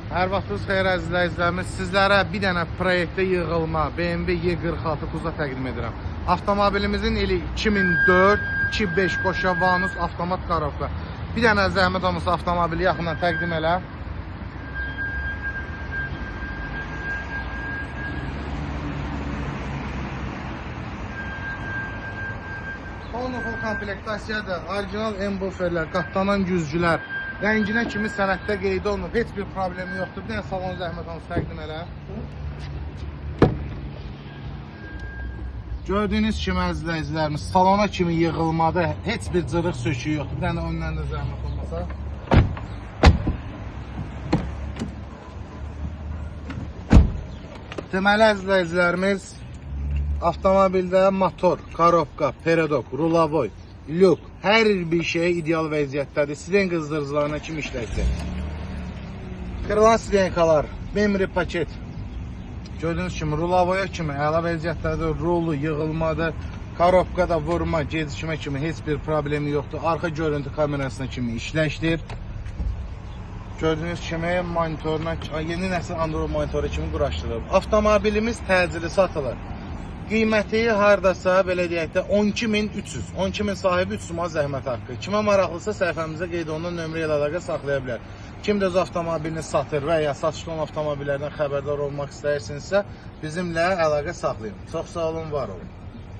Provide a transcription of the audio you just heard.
Hər vaxtınız xeyir əziz izləyicilərimiz. Sizlərə bir dənə proyektdə yığılma BMW Y46 Kuza təqdim edirəm. Avtomobilimizin ili 2004 2.5 qoşa Vanus avtomat karovka. Bir dənə zəhmət olmasa avtomobili yaxından təqdim elə. Full komplektasiyadır. Orijinal embufferlər, qatlanan güzgülər. Rənginə kimi sənətdə qeyd olunub. Heç bir problemi yoxdur. Bir dənə salon zəhmət olmasa təqdim elə. Gördüyünüz kimi əziz izləyicilərimiz, salona kimi yığılmada heç bir cırıq söküyü yoxdur. Bir dənə öndən də zəhmət olmasa. Deməli əziz izləyicilərimiz, avtomobildə motor, karovka, peredok, rulavoy, lük, hər bir şey ideal vəziyyətdədir. Siren qızdırıcılarına kimi işləyəcək. Kırılan sirenkalar, memory paket. Gördüyünüz kimi rulavoya kimi əla vəziyyətdədir. Rolu yığılmadır. Karovkada vurma, gecikmə kimi heç bir problemi yoxdur. Arxa görüntü kamerasına kimi işləşdir. Gördüyünüz kimi monitoruna, yeni nəsil Android monitoru kimi quraşdırılıb. Avtomobilimiz təcili satılır. Qiyməti hardasa belə deyək də 12.300. 12.000 sahibi 300 manat zəhmət haqqı. Kimə maraqlısa səhifəmizə qeyd olunan nömrə ilə əlaqə saxlaya bilər. Kim də öz avtomobilini satır və ya satışda olan avtomobillərdən xəbərdar olmaq istəyirsinizsə bizimlə əlaqə saxlayın. Çox sağ olun, var olun.